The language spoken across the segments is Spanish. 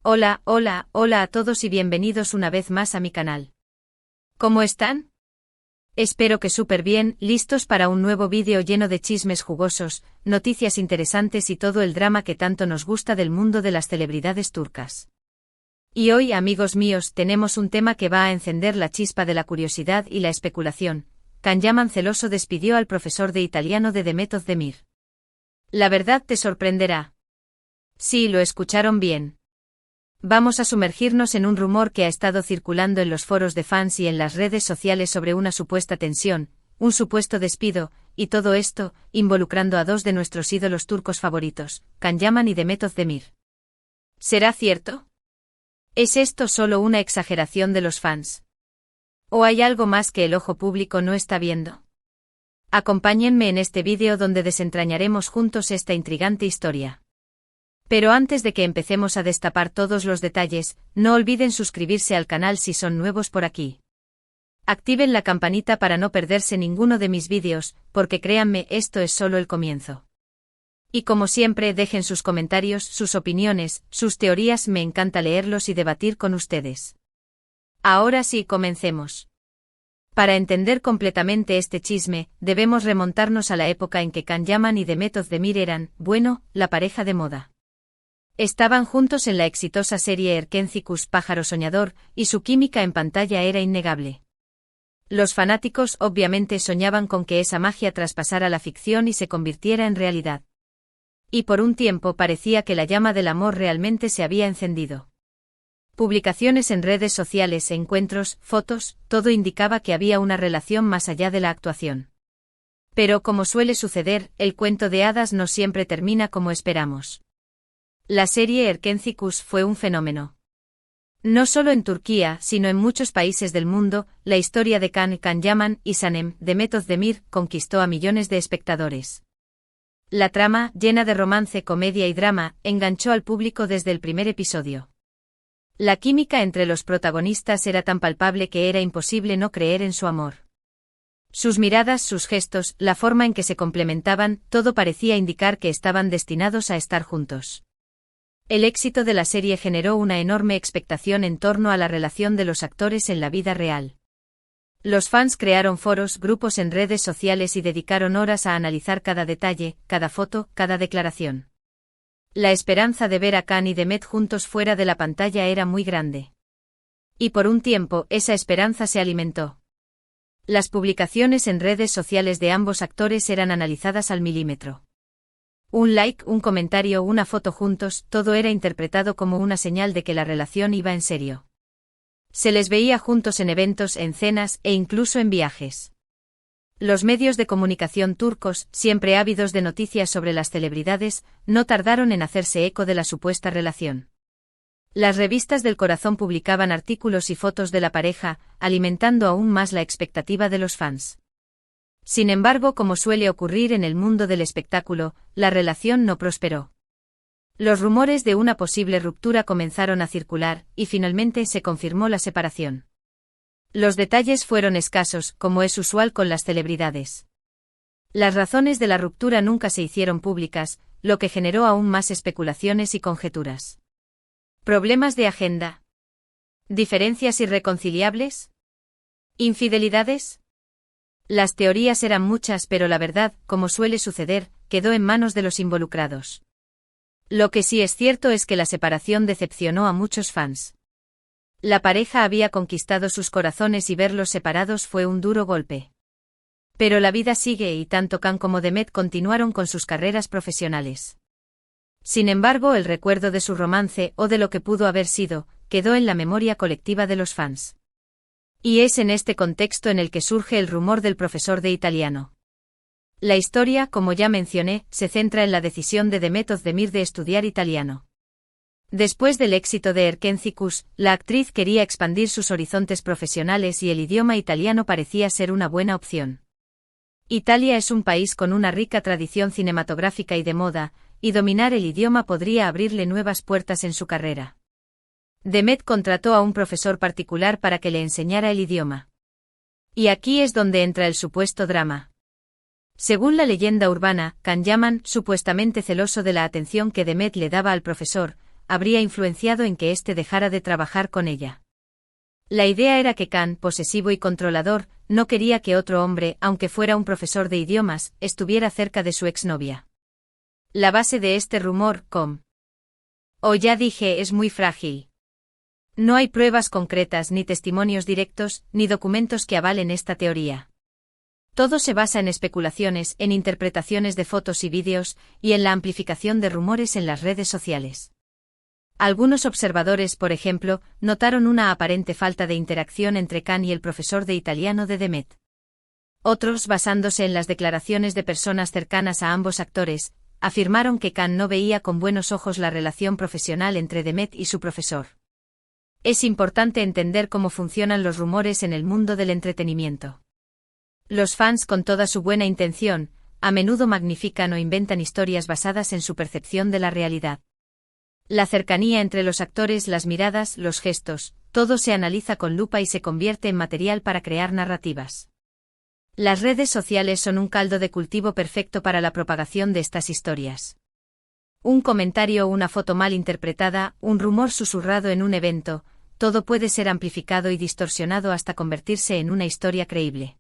Hola, hola, hola a todos y bienvenidos una vez más a mi canal. ¿Cómo están? Espero que súper bien, listos para un nuevo vídeo lleno de chismes jugosos, noticias interesantes y todo el drama que tanto nos gusta del mundo de las celebridades turcas. Y hoy, amigos míos, tenemos un tema que va a encender la chispa de la curiosidad y la especulación. Can Yaman celoso despidió al profesor de italiano de Demet Özdemir. La verdad te sorprenderá. Sí, lo escucharon bien. Vamos a sumergirnos en un rumor que ha estado circulando en los foros de fans y en las redes sociales sobre una supuesta tensión, un supuesto despido, y todo esto, involucrando a dos de nuestros ídolos turcos favoritos, Can Yaman y Demet Özdemir. ¿Será cierto? ¿Es esto solo una exageración de los fans? ¿O hay algo más que el ojo público no está viendo? Acompáñenme en este vídeo donde desentrañaremos juntos esta intrigante historia. Pero antes de que empecemos a destapar todos los detalles, no olviden suscribirse al canal si son nuevos por aquí. Activen la campanita para no perderse ninguno de mis vídeos, porque créanme, esto es solo el comienzo. Y como siempre, dejen sus comentarios, sus opiniones, sus teorías, me encanta leerlos y debatir con ustedes. Ahora sí, comencemos. Para entender completamente este chisme, debemos remontarnos a la época en que Can Yaman y Demet Özdemir eran, bueno, la pareja de moda. Estaban juntos en la exitosa serie Erkenci Pájaro Soñador, y su química en pantalla era innegable. Los fanáticos obviamente soñaban con que esa magia traspasara la ficción y se convirtiera en realidad. Y por un tiempo parecía que la llama del amor realmente se había encendido. Publicaciones en redes sociales, encuentros, fotos, todo indicaba que había una relación más allá de la actuación. Pero como suele suceder, el cuento de hadas no siempre termina como esperamos. La serie Erkenci fue un fenómeno. No solo en Turquía, sino en muchos países del mundo, la historia de Can Yaman y Sanem, Demet Özdemir, conquistó a millones de espectadores. La trama, llena de romance, comedia y drama, enganchó al público desde el primer episodio. La química entre los protagonistas era tan palpable que era imposible no creer en su amor. Sus miradas, sus gestos, la forma en que se complementaban, todo parecía indicar que estaban destinados a estar juntos. El éxito de la serie generó una enorme expectación en torno a la relación de los actores en la vida real. Los fans crearon foros, grupos en redes sociales y dedicaron horas a analizar cada detalle, cada foto, cada declaración. La esperanza de ver a Can y Demet juntos fuera de la pantalla era muy grande. Y por un tiempo, esa esperanza se alimentó. Las publicaciones en redes sociales de ambos actores eran analizadas al milímetro. Un like, un comentario, una foto juntos, todo era interpretado como una señal de que la relación iba en serio. Se les veía juntos en eventos, en cenas e incluso en viajes. Los medios de comunicación turcos, siempre ávidos de noticias sobre las celebridades, no tardaron en hacerse eco de la supuesta relación. Las revistas del corazón publicaban artículos y fotos de la pareja, alimentando aún más la expectativa de los fans. Sin embargo, como suele ocurrir en el mundo del espectáculo, la relación no prosperó. Los rumores de una posible ruptura comenzaron a circular, y finalmente se confirmó la separación. Los detalles fueron escasos, como es usual con las celebridades. Las razones de la ruptura nunca se hicieron públicas, lo que generó aún más especulaciones y conjeturas. ¿Problemas de agenda? ¿Diferencias irreconciliables? ¿Infidelidades? Las teorías eran muchas, pero la verdad, como suele suceder, quedó en manos de los involucrados. Lo que sí es cierto es que la separación decepcionó a muchos fans. La pareja había conquistado sus corazones y verlos separados fue un duro golpe. Pero la vida sigue y tanto Can como Demet continuaron con sus carreras profesionales. Sin embargo, el recuerdo de su romance, o de lo que pudo haber sido, quedó en la memoria colectiva de los fans. Y es en este contexto en el que surge el rumor del profesor de italiano. La historia, como ya mencioné, se centra en la decisión de Demet Özdemir de estudiar italiano. Después del éxito de Erkenci, la actriz quería expandir sus horizontes profesionales y el idioma italiano parecía ser una buena opción. Italia es un país con una rica tradición cinematográfica y de moda, y dominar el idioma podría abrirle nuevas puertas en su carrera. Demet contrató a un profesor particular para que le enseñara el idioma. Y aquí es donde entra el supuesto drama. Según la leyenda urbana, Can Yaman, supuestamente celoso de la atención que Demet le daba al profesor, habría influenciado en que éste dejara de trabajar con ella. La idea era que Khan, posesivo y controlador, no quería que otro hombre, aunque fuera un profesor de idiomas, estuviera cerca de su exnovia. La base de este rumor, ya dije, es muy frágil. No hay pruebas concretas, ni testimonios directos, ni documentos que avalen esta teoría. Todo se basa en especulaciones, en interpretaciones de fotos y vídeos, y en la amplificación de rumores en las redes sociales. Algunos observadores, por ejemplo, notaron una aparente falta de interacción entre Khan y el profesor de italiano de Demet. Otros, basándose en las declaraciones de personas cercanas a ambos actores, afirmaron que Khan no veía con buenos ojos la relación profesional entre Demet y su profesor. Es importante entender cómo funcionan los rumores en el mundo del entretenimiento. Los fans, con toda su buena intención, a menudo magnifican o inventan historias basadas en su percepción de la realidad. La cercanía entre los actores, las miradas, los gestos, todo se analiza con lupa y se convierte en material para crear narrativas. Las redes sociales son un caldo de cultivo perfecto para la propagación de estas historias. Un comentario o una foto mal interpretada, un rumor susurrado en un evento, todo puede ser amplificado y distorsionado hasta convertirse en una historia creíble.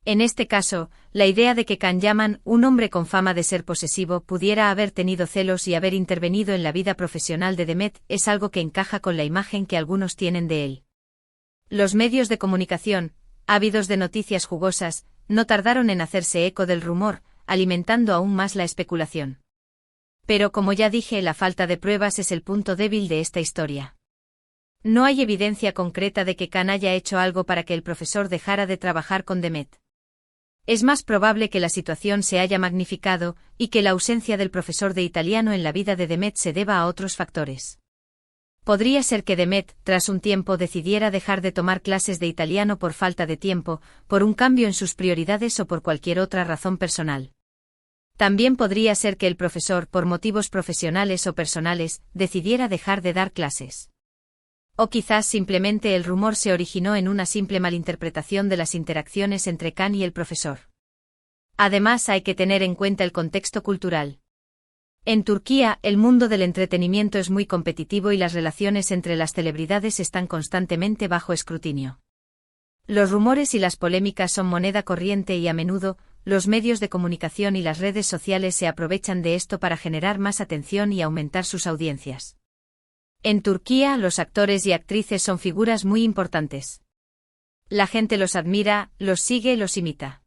En este caso, la idea de que Khan Yaman, un hombre con fama de ser posesivo, pudiera haber tenido celos y haber intervenido en la vida profesional de Demet es algo que encaja con la imagen que algunos tienen de él. Los medios de comunicación, ávidos de noticias jugosas, no tardaron en hacerse eco del rumor, alimentando aún más la especulación. Pero como ya dije, la falta de pruebas es el punto débil de esta historia. No hay evidencia concreta de que Khan haya hecho algo para que el profesor dejara de trabajar con Demet. Es más probable que la situación se haya magnificado, y que la ausencia del profesor de italiano en la vida de Demet se deba a otros factores. Podría ser que Demet, tras un tiempo, decidiera dejar de tomar clases de italiano por falta de tiempo, por un cambio en sus prioridades o por cualquier otra razón personal. También podría ser que el profesor, por motivos profesionales o personales, decidiera dejar de dar clases. O quizás simplemente el rumor se originó en una simple malinterpretación de las interacciones entre Khan y el profesor. Además, hay que tener en cuenta el contexto cultural. En Turquía, el mundo del entretenimiento es muy competitivo y las relaciones entre las celebridades están constantemente bajo escrutinio. Los rumores y las polémicas son moneda corriente y a menudo, los medios de comunicación y las redes sociales se aprovechan de esto para generar más atención y aumentar sus audiencias. En Turquía, los actores y actrices son figuras muy importantes. La gente los admira, los sigue y los imita.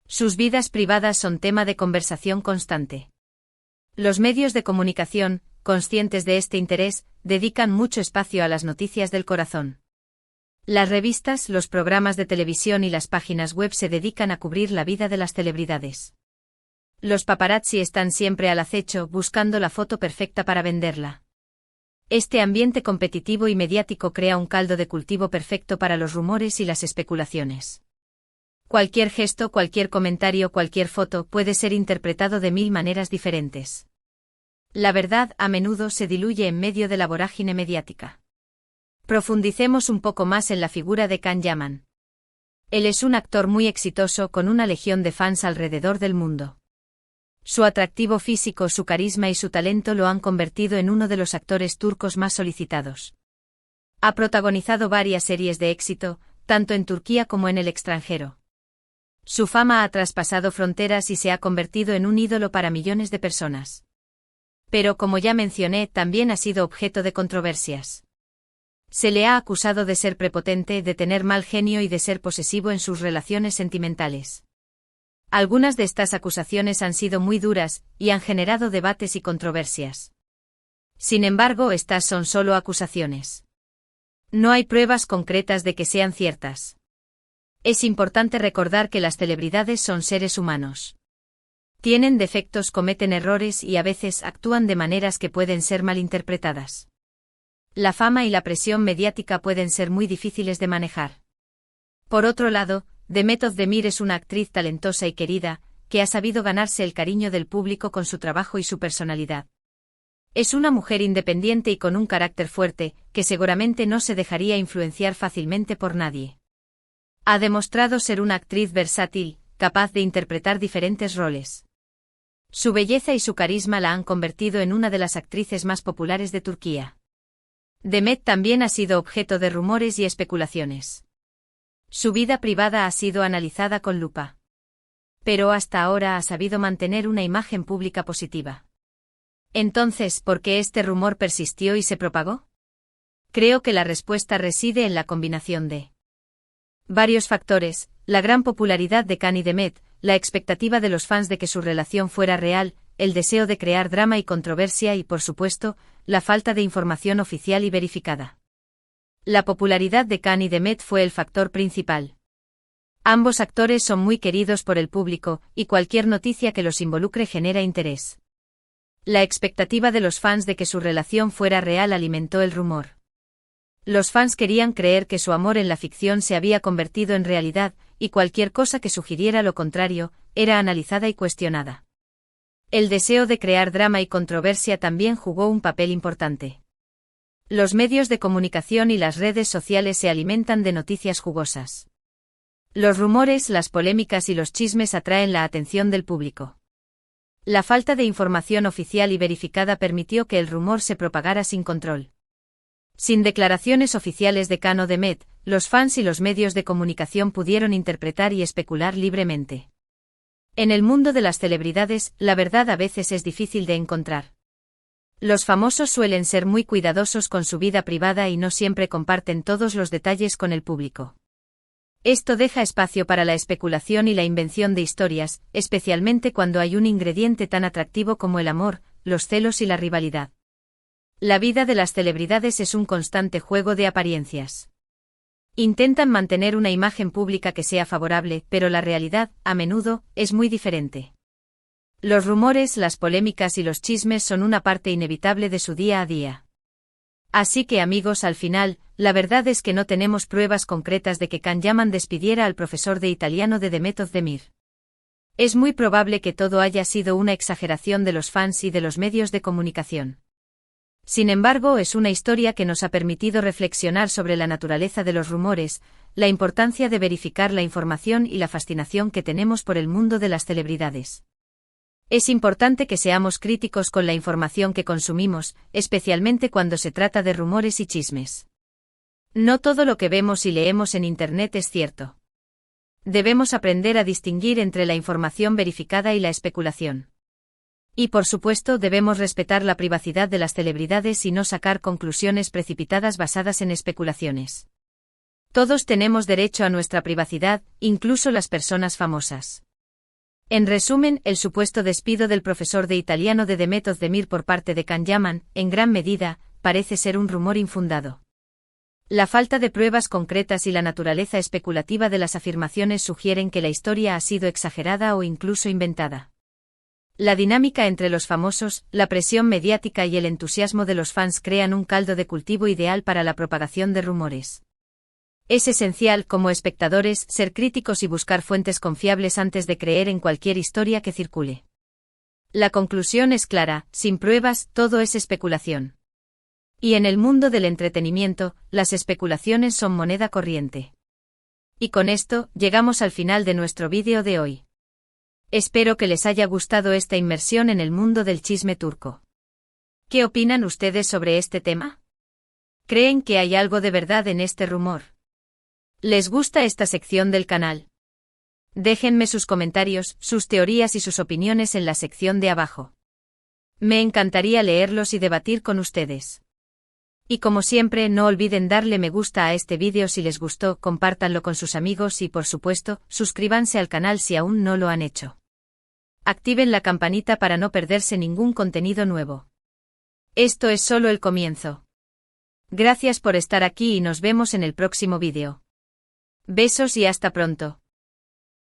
Sus vidas privadas son tema de conversación constante. Los medios de comunicación, conscientes de este interés, dedican mucho espacio a las noticias del corazón. Las revistas, los programas de televisión y las páginas web se dedican a cubrir la vida de las celebridades. Los paparazzi están siempre al acecho, buscando la foto perfecta para venderla. Este ambiente competitivo y mediático crea un caldo de cultivo perfecto para los rumores y las especulaciones. Cualquier gesto, cualquier comentario, cualquier foto puede ser interpretado de 1000 maneras diferentes. La verdad a menudo se diluye en medio de la vorágine mediática. Profundicemos un poco más en la figura de Khan Yaman. Él es un actor muy exitoso con una legión de fans alrededor del mundo. Su atractivo físico, su carisma y su talento lo han convertido en uno de los actores turcos más solicitados. Ha protagonizado varias series de éxito, tanto en Turquía como en el extranjero. Su fama ha traspasado fronteras y se ha convertido en un ídolo para millones de personas. Pero como ya mencioné, también ha sido objeto de controversias. Se le ha acusado de ser prepotente, de tener mal genio y de ser posesivo en sus relaciones sentimentales. Algunas de estas acusaciones han sido muy duras, y han generado debates y controversias. Sin embargo, estas son solo acusaciones. No hay pruebas concretas de que sean ciertas. Es importante recordar que las celebridades son seres humanos. Tienen defectos, cometen errores y a veces actúan de maneras que pueden ser malinterpretadas. La fama y la presión mediática pueden ser muy difíciles de manejar. Por otro lado, Demet Özdemir es una actriz talentosa y querida, que ha sabido ganarse el cariño del público con su trabajo y su personalidad. Es una mujer independiente y con un carácter fuerte, que seguramente no se dejaría influenciar fácilmente por nadie. Ha demostrado ser una actriz versátil, capaz de interpretar diferentes roles. Su belleza y su carisma la han convertido en una de las actrices más populares de Turquía. Demet también ha sido objeto de rumores y especulaciones. Su vida privada ha sido analizada con lupa. Pero hasta ahora ha sabido mantener una imagen pública positiva. Entonces, ¿por qué este rumor persistió y se propagó? Creo que la respuesta reside en la combinación de varios factores: la gran popularidad de Can y Demet, la expectativa de los fans de que su relación fuera real, el deseo de crear drama y controversia y, por supuesto, la falta de información oficial y verificada. La popularidad de Can y Demet fue el factor principal. Ambos actores son muy queridos por el público, y cualquier noticia que los involucre genera interés. La expectativa de los fans de que su relación fuera real alimentó el rumor. Los fans querían creer que su amor en la ficción se había convertido en realidad, y cualquier cosa que sugiriera lo contrario, era analizada y cuestionada. El deseo de crear drama y controversia también jugó un papel importante. Los medios de comunicación y las redes sociales se alimentan de noticias jugosas. Los rumores, las polémicas y los chismes atraen la atención del público. La falta de información oficial y verificada permitió que el rumor se propagara sin control. Sin declaraciones oficiales de Can o Demet, los fans y los medios de comunicación pudieron interpretar y especular libremente. En el mundo de las celebridades, la verdad a veces es difícil de encontrar. Los famosos suelen ser muy cuidadosos con su vida privada y no siempre comparten todos los detalles con el público. Esto deja espacio para la especulación y la invención de historias, especialmente cuando hay un ingrediente tan atractivo como el amor, los celos y la rivalidad. La vida de las celebridades es un constante juego de apariencias. Intentan mantener una imagen pública que sea favorable, pero la realidad, a menudo, es muy diferente. Los rumores, las polémicas y los chismes son una parte inevitable de su día a día. Así que, amigos, al final, la verdad es que no tenemos pruebas concretas de que Can Yaman despidiera al profesor de italiano de Demet Özdemir. Es muy probable que todo haya sido una exageración de los fans y de los medios de comunicación. Sin embargo, es una historia que nos ha permitido reflexionar sobre la naturaleza de los rumores, la importancia de verificar la información y la fascinación que tenemos por el mundo de las celebridades. Es importante que seamos críticos con la información que consumimos, especialmente cuando se trata de rumores y chismes. No todo lo que vemos y leemos en Internet es cierto. Debemos aprender a distinguir entre la información verificada y la especulación. Y por supuesto debemos respetar la privacidad de las celebridades y no sacar conclusiones precipitadas basadas en especulaciones. Todos tenemos derecho a nuestra privacidad, incluso las personas famosas. En resumen, el supuesto despido del profesor de italiano de Demet Özdemir por parte de Can Yaman, en gran medida, parece ser un rumor infundado. La falta de pruebas concretas y la naturaleza especulativa de las afirmaciones sugieren que la historia ha sido exagerada o incluso inventada. La dinámica entre los famosos, la presión mediática y el entusiasmo de los fans crean un caldo de cultivo ideal para la propagación de rumores. Es esencial, como espectadores, ser críticos y buscar fuentes confiables antes de creer en cualquier historia que circule. La conclusión es clara: sin pruebas, todo es especulación. Y en el mundo del entretenimiento, las especulaciones son moneda corriente. Y con esto, llegamos al final de nuestro vídeo de hoy. Espero que les haya gustado esta inmersión en el mundo del chisme turco. ¿Qué opinan ustedes sobre este tema? ¿Creen que hay algo de verdad en este rumor? ¿Les gusta esta sección del canal? Déjenme sus comentarios, sus teorías y sus opiniones en la sección de abajo. Me encantaría leerlos y debatir con ustedes. Y como siempre, no olviden darle me gusta a este vídeo si les gustó, compártanlo con sus amigos y, por supuesto, suscríbanse al canal si aún no lo han hecho. Activen la campanita para no perderse ningún contenido nuevo. Esto es solo el comienzo. Gracias por estar aquí y nos vemos en el próximo vídeo. Besos y hasta pronto.